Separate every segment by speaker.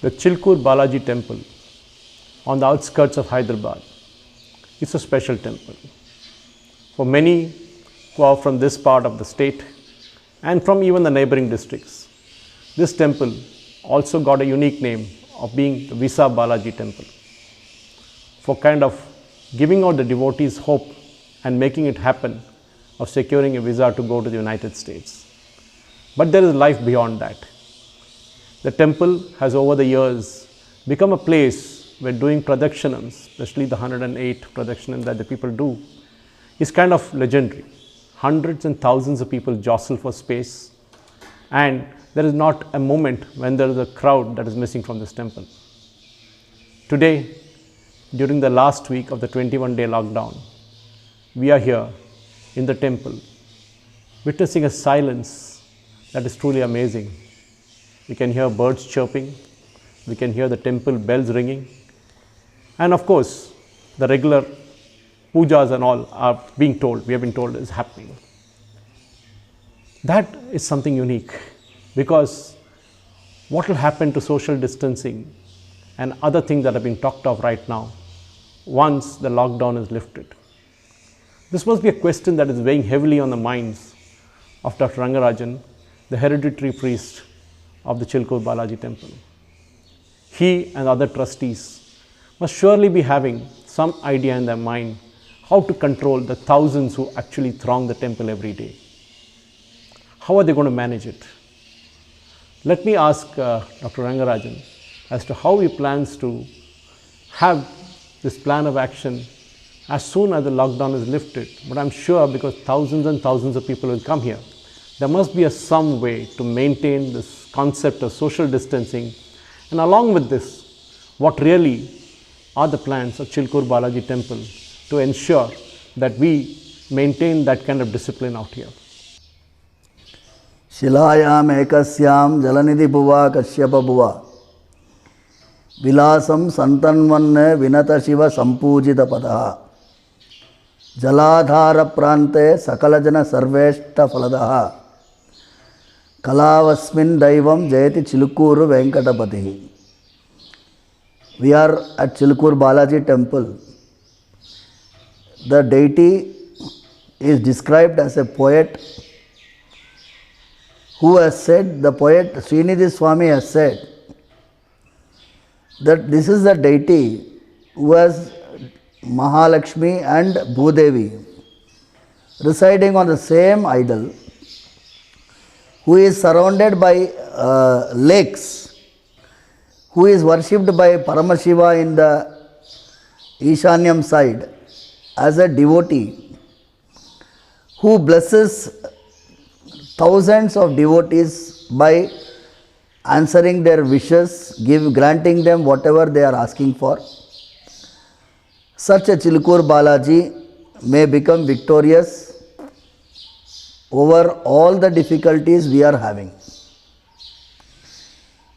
Speaker 1: The Chilkur Balaji temple on the outskirts of Hyderabad is a special temple. For many who are from this part of the state and from even the neighboring districts, this temple also got a unique name of being the Visa Balaji temple, for kind of giving out the devotees hope and making it happen of securing a visa to go to the United States. But there is life beyond that. The temple has over the years become a place where doing pradakshinams, especially the 108 pradakshinams that the people do, is kind of legendary. Hundreds and thousands of people jostle for space, and there is not a moment when there is a crowd that is missing from this temple. Today, during the last week of the 21-day lockdown, we are here in the temple, witnessing a silence that is truly amazing. We can hear birds chirping, we can hear the temple bells ringing, and of course, the regular pujas and all are being told, we have been told is happening. That is something unique, because what will happen to social distancing and other things that are being talked of right now once the lockdown is lifted? This must be a question that is weighing heavily on the minds of Dr. Rangarajan, the hereditary priest of the Chilkur Balaji temple. He and other trustees must surely be having some idea in their mind how to control the thousands who actually throng the temple every day. How are they going to manage it? Let me ask Dr. Rangarajan as to how he plans to have this plan of action as soon as the lockdown is lifted. But I'm sure, because thousands and thousands of people will come here, there must be some way to maintain this concept of social distancing. And along with this, what really are the plans of Chilkur Balaji temple to ensure that we maintain that kind of discipline out here?
Speaker 2: शिलायाम एकस्याम जलनिधि भुवा कश्यप भुवा विलासम संतन्वन्न विनत शिव संपूजित पदः जलाधार प्रांते सकल जन सर्वेष्ट फलदः कलावस्मिन् दैवम जयति चिलुकूरु Venkatapati. We are at Chilkur Balaji temple. The deity is described as a poet who has said, the poet Srinidhi Swami has said that this is the deity who has Mahalakshmi and Bhudevi residing on the same idol, who is surrounded by lakes, who is worshipped by Paramashiva in the Ishanyam side as a devotee, who blesses thousands of devotees by answering their wishes, granting them whatever they are asking for. Such a Chilkur Balaji may become victorious over all the difficulties we are having.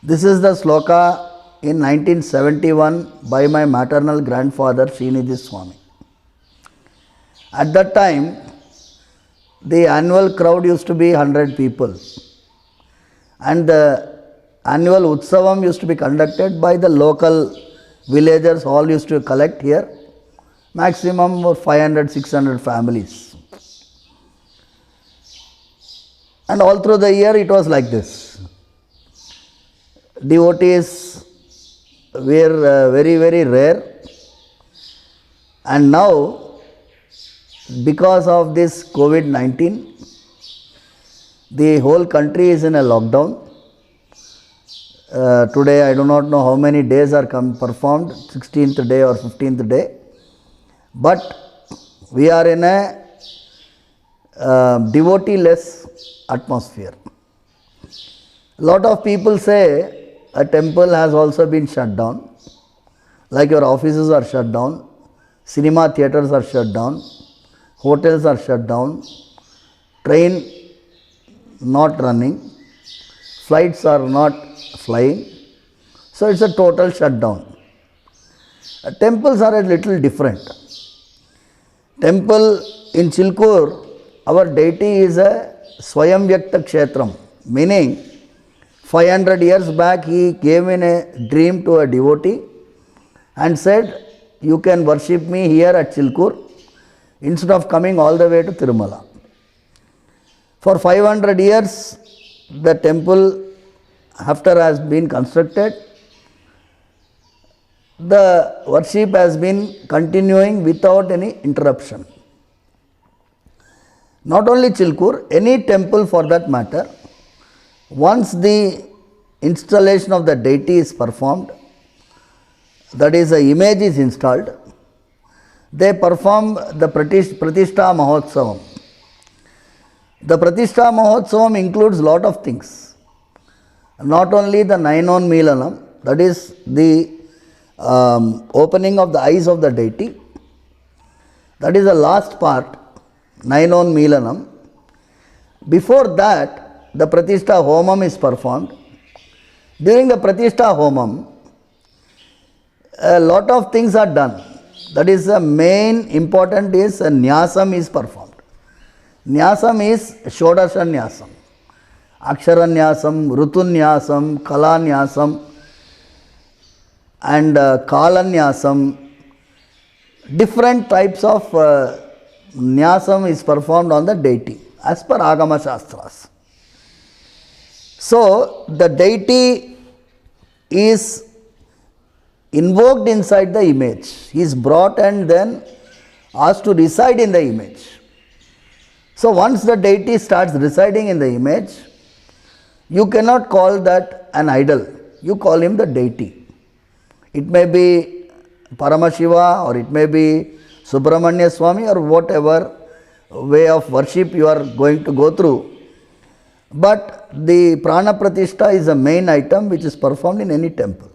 Speaker 2: This is the sloka in 1971 by my maternal grandfather Srinidhi Swami. At that time, the annual crowd used to be 100 people, and the annual Utsavam used to be conducted by the local villagers. All used to collect here, maximum 500-600 families, and all through the year it was like this. Devotees were very, very rare, and now, because of this COVID-19, the whole country is in a lockdown. Today I do not know how many days are performed, 16th day or 15th day, but we are in a devotee-less atmosphere. A lot of people say a temple has also been shut down, like your offices are shut down, cinema theatres are shut down, hotels are shut down, train not running, flights are not flying, so it's a total shutdown. Temples are a little different. Temple in Chilkur, our deity is a Swayam Vyakta Kshetram, meaning 500 years back, he came in a dream to a devotee and said, you can worship me here at Chilkur instead of coming all the way to Tirumala. For 500 years, the temple after has been constructed, the worship has been continuing without any interruption. Not only Chilkur, any temple for that matter, once the installation of the deity is performed, that is, the image is installed, they perform the Pratishtha Mahotsavam. The Pratishtha Mahotsavam includes lot of things. Not only the Nayanon Milanam, that is the opening of the eyes of the deity, that is the last part, Nayanon Milanam. Before that, the Pratishtha Homam is performed. During the Pratishtha Homam, a lot of things are done. That is the main important is Nyasam is performed. Nyasam is Shodasha Nyasam, Akshara Nyasam, Rutu Nyasam, Kala Nyasam and Kala Nyasam. Different types of Nyasam is performed on the deity as per Agama Shastras. So, the deity is invoked inside the image. He is brought and then asked to reside in the image. So, once the deity starts residing in the image, you cannot call that an idol. You call him the deity. It may be Paramashiva or it may be Subramanya Swami or whatever way of worship you are going to go through. But the Prana Pratishtha is the main item which is performed in any temple.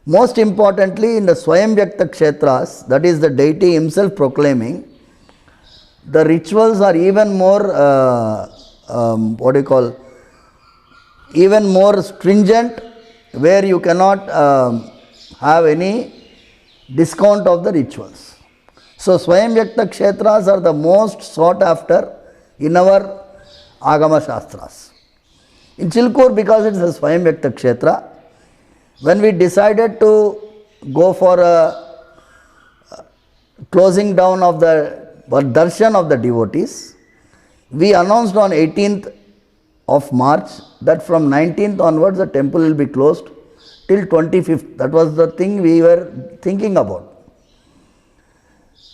Speaker 2: Most importantly, in the Swayam Vyakta Kshetras, that is the deity himself proclaiming, the rituals are even more, even more stringent, where you cannot have any discount of the rituals. So, Swayam Vyakta Kshetras are the most sought after in our Agama Shastras. In Chilkur, because it is a Swayam Vyakta Kshetra, when we decided to go for a closing down of the darshan of the devotees, we announced on 18th of March that from 19th onwards the temple will be closed till 25th. That was the thing we were thinking about.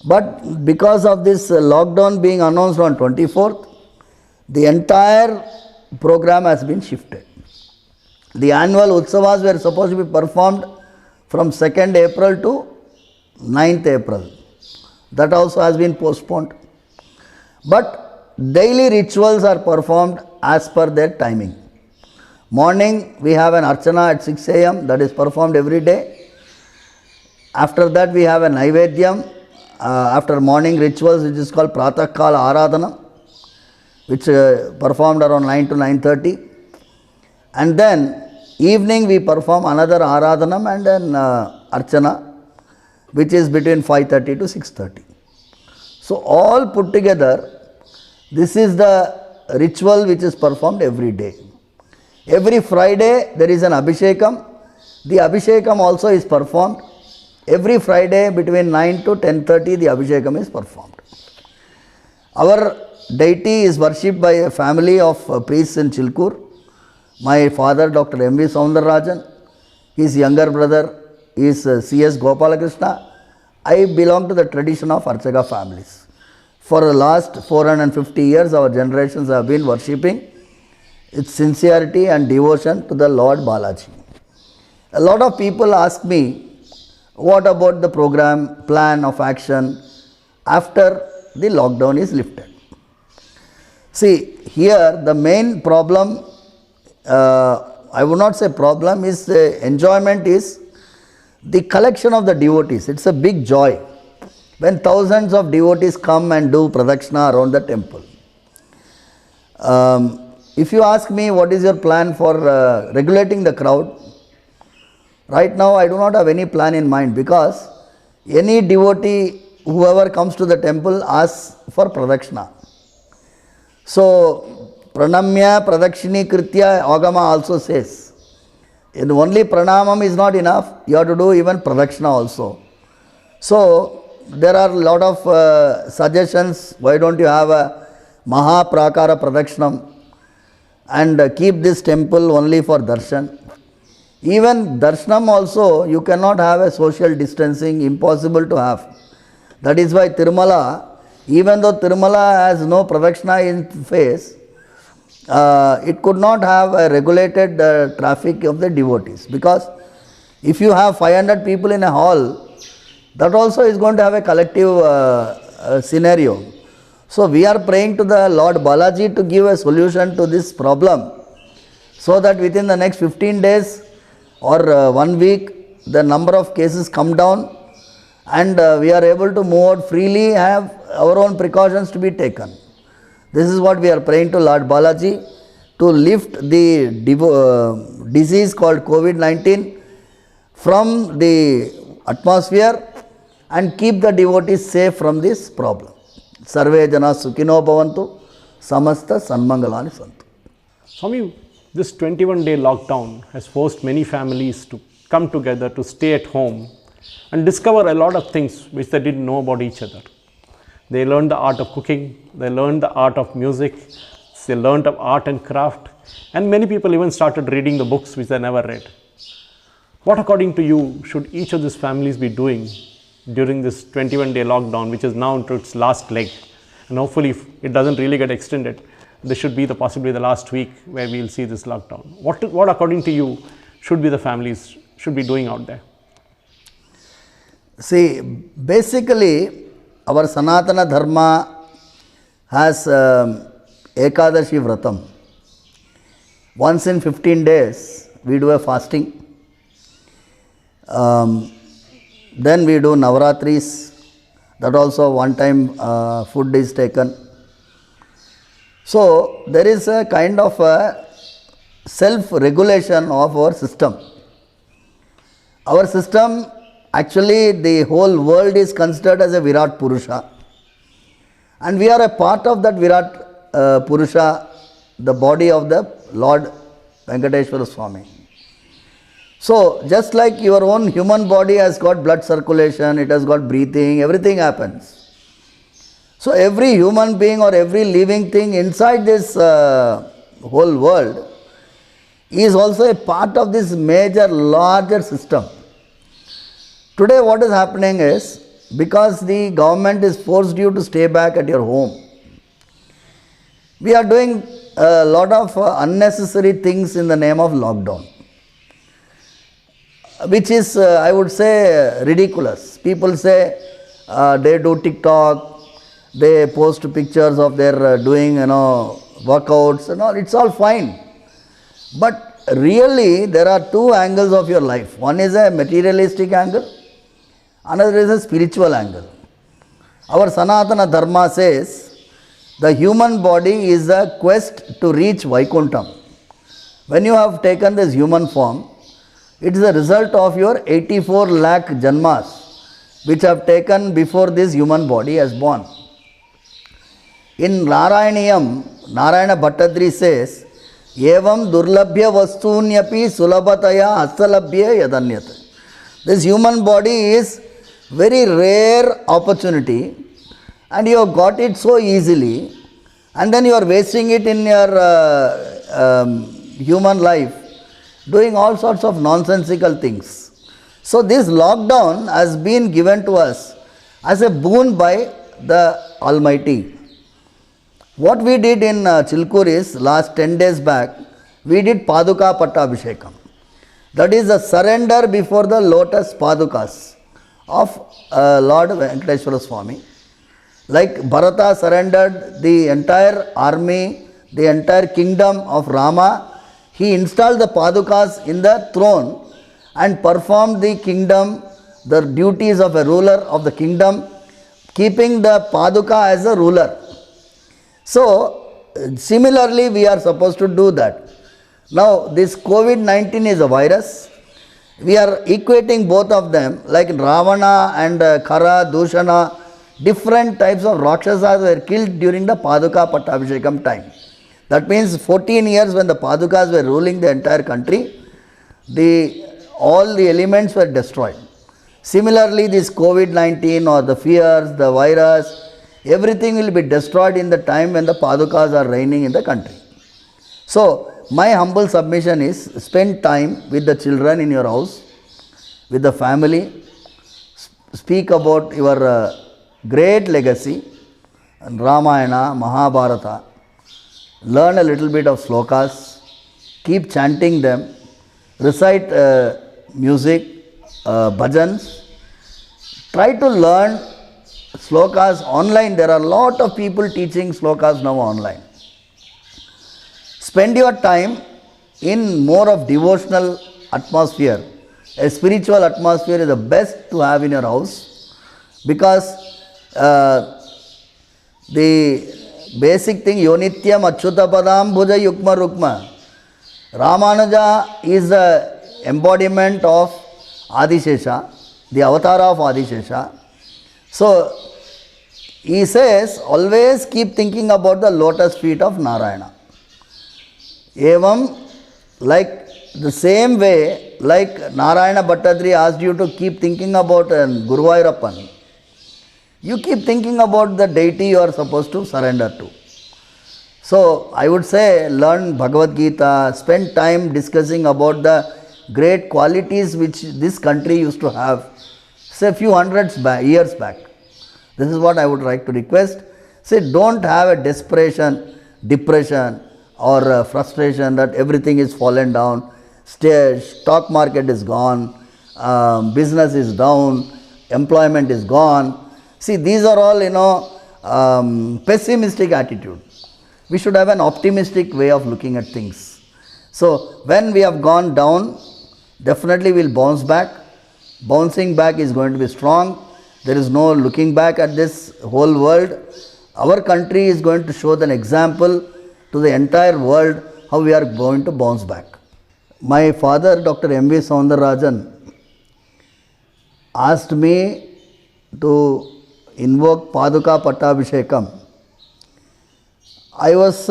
Speaker 2: But because of this lockdown being announced on 24th, the entire program has been shifted. The annual Utsavas were supposed to be performed from 2nd April to 9th April. That also has been postponed. But daily rituals are performed as per their timing. Morning we have an Archana at 6 a.m. that is performed every day. After that we have a Naivedyam after morning rituals, which is called Pratah Kala Aradhana, which performed around 9 to 9:30. And then evening we perform another Aradhanam and an Archana, which is between 5:30 to 6:30. So, all put together, this is the ritual which is performed every day. Every Friday there is an Abhishekam. The Abhishekam also is performed. Every Friday between 9 to 10:30 the Abhishekam is performed. Our deity is worshipped by a family of priests in Chilkur. My father, Dr. M.V. Soundararajan, his younger brother is C.S. Gopalakrishna. I belong to the tradition of Archaka families. For the last 450 years, our generations have been worshipping with sincerity and devotion to the Lord Balaji. A lot of people ask me, what about the program, plan of action after the lockdown is lifted? See, here the main problem, I would not say problem, is the enjoyment is the collection of the devotees. It's a big joy when thousands of devotees come and do pradakshina around the temple. If you ask me what is your plan for regulating the crowd, right now I do not have any plan in mind, because any devotee, whoever comes to the temple, asks for pradakshina. So, Pranamya Pradakshini Kritya Agama also says. In only pranamam is not enough, you have to do even pradakshina also. So, there are a lot of suggestions. Why don't you have a Mahaprakara Pradakshinam and keep this temple only for darshan? Even darshanam also, you cannot have a social distancing, impossible to have. That is why Tirumala, even though Tirumala has no Pradakshina in face, it could not have a regulated traffic of the devotees, because if you have 500 people in a hall, that also is going to have a collective scenario. So we are praying to the Lord Balaji to give a solution to this problem, so that within the next 15 days or 1 week, the number of cases come down and we are able to move out freely, have our own precautions to be taken. This is what we are praying to Lord Balaji, to lift the disease called COVID-19 from the atmosphere and keep the devotees safe from this problem. Sarve jana sukhino bhavantu, samasta sanmangalani santu.
Speaker 1: Swami, this 21-day lockdown has forced many families to come together to stay at home and discover a lot of things which they didn't know about each other. They learned the art of cooking, they learned the art of music, they learned of art and craft, and many people even started reading the books which they never read. What, according to you, should each of these families be doing during this 21-day lockdown, which is now into its last leg? And hopefully, if it doesn't really get extended, this should be possibly the last week where we will see this lockdown. What according to you, should be the families should be doing out there?
Speaker 2: See, basically, our Sanatana Dharma has Ekadashi Vratam. Once in 15 days, we do a fasting. Then we do Navaratris. That also one time food is taken. So, there is a kind of a self-regulation of our system. Our system, actually the whole world is considered as a Virat Purusha. And we are a part of that Virat Purusha, the body of the Lord Venkateshwara Swami. So, just like your own human body has got blood circulation, it has got breathing, everything happens. So, every human being or every living thing inside this whole world is also a part of this major, larger system. Today what is happening is, because the government is forced you to stay back at your home, we are doing a lot of unnecessary things in the name of lockdown, which is, I would say, ridiculous. People say they do TikTok, they post pictures of their doing, workouts and all. It's all fine. But really, there are two angles of your life. One is a materialistic angle, another is a spiritual angle. Our Sanatana Dharma says the human body is a quest to reach Vaikuntham. When you have taken this human form, it is a result of your 84 lakh janmas which have taken before this human body has born. In Narayaniyam, Narayana Bhattadri says, Evam durlabhya vastunyapi sulabhataya asalabhya yadanyat. This human body is very rare opportunity and you have got it so easily, and then you are wasting it in your human life doing all sorts of nonsensical things. So this lockdown has been given to us as a boon by the Almighty. What we did in Chilkur is, last 10 days back, we did Paduka Pattabhishekam. That is a surrender before the lotus Padukas of Lord Venkateshwara Swami. Like Bharata surrendered the entire army, the entire kingdom of Rama, he installed the Padukas in the throne and performed the kingdom, the duties of a ruler of the kingdom, keeping the Paduka as a ruler. So, similarly we are supposed to do that. Now, this COVID-19 is a virus. We are equating both of them, like Ravana and Khara, Dushana, different types of Rakshasas were killed during the Paduka Pattabhishekam time. That means 14 years when the Padukas were ruling the entire country, all the elements were destroyed. Similarly, this COVID-19 or the fears, the virus, everything will be destroyed in the time when the Padukas are reigning in the country. So, my humble submission is spend time with the children in your house, with the family, speak about your great legacy, Ramayana, Mahabharata, learn a little bit of slokas, keep chanting them, recite music, bhajans, try to learn slokas online. There are a lot of people teaching slokas now online. Spend your time in more of devotional atmosphere. A spiritual atmosphere is the best to have in your house, because the basic thing, Yonityam Achyuta Padam Bhuja Yukma Rukma. Ramanuja is the embodiment of Adishesha, the avatar of Adishesha. So, he says, always keep thinking about the lotus feet of Narayana. Evam, like the same way, like Narayana Bhattadri asked you to keep thinking about Guruvayurappan, you keep thinking about the deity you are supposed to surrender to. So, I would say learn Bhagavad Gita, spend time discussing about the great qualities which this country used to have, say a few years back. This is what I would like to request. Say, don't have a desperation, depression or frustration that everything is fallen down, stock market is gone, business is down, employment is gone. See, these are all, pessimistic attitude. We should have an optimistic way of looking at things. So, when we have gone down, definitely we will bounce back. Bouncing back is going to be strong. There is no looking back at this whole world. Our country is going to show an example to the entire world how we are going to bounce back. My father, Dr. M.V. Soundararajan, asked me to invoke Paduka Pattabhishekam. I was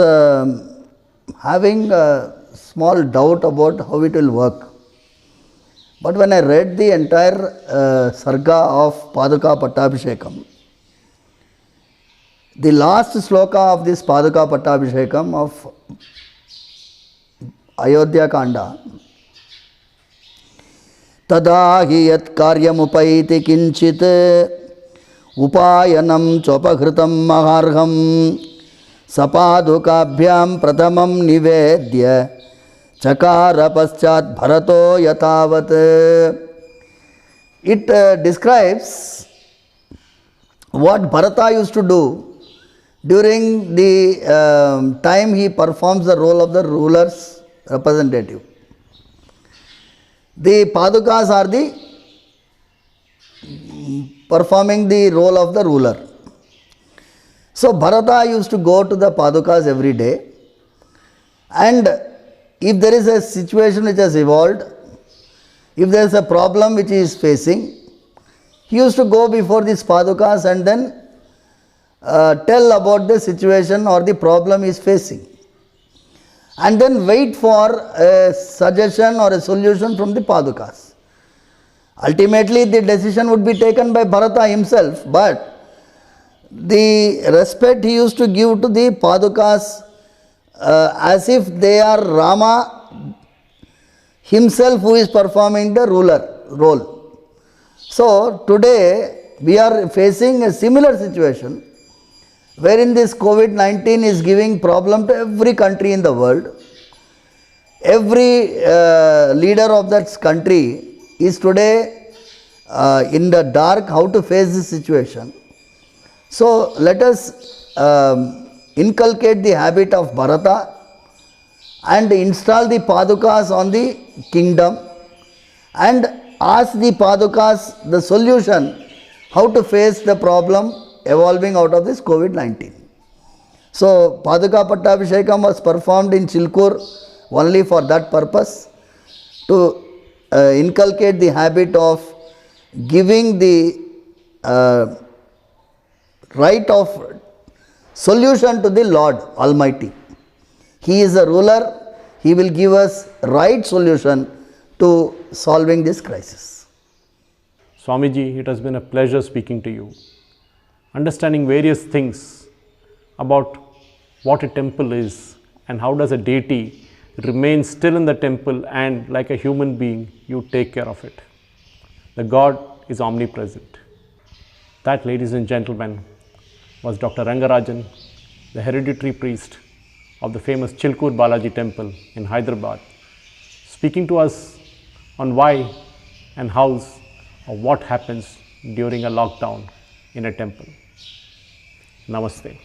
Speaker 2: having a small doubt about how it will work. But when I read the entire sarga of Paduka Pattabhishekam, the last sloka of this Paduka Pattabhishekam of Ayodhya Kanda, Tada hi yat karyamupaiti kinchit upayanam chopahritam maharham sapadukabhyam pratamam nivedya chakara paschat bharato yatavat. It describes what Bharata used to do during the time he performs the role of the ruler's representative. The Padukas are the performing the role of the ruler. So, Bharata used to go to the Padukas every day, and if there is a situation which has evolved, if there is a problem which he is facing, he used to go before these Padukas and then tell about the situation or the problem he is facing, and then wait for a suggestion or a solution from the Padukas. Ultimately, the decision would be taken by Bharata himself, but the respect he used to give to the Padukas as if they are Rama himself who is performing the ruler role. So, today we are facing a similar situation wherein this COVID-19 is giving problem to every country in the world. Every leader of that country is today in the dark how to face this situation. So, let us inculcate the habit of Bharata and install the Padukas on the kingdom and ask the Padukas the solution how to face the problem evolving out of this COVID-19. So, Paduka Pattabhishekam was performed in Chilkur only for that purpose, to inculcate the habit of giving the right of solution to the Lord Almighty. He is a ruler. He will give us right solution to solving this crisis.
Speaker 1: Swamiji, it has been a pleasure speaking to you, understanding various things about what a temple is and how does a deity remain still in the temple and like a human being, you take care of it. The God is omnipresent. That, ladies and gentlemen, was Dr. Rangarajan, the hereditary priest of the famous Chilkur Balaji temple in Hyderabad, speaking to us on why and how or what happens during a lockdown in a temple. Namaste.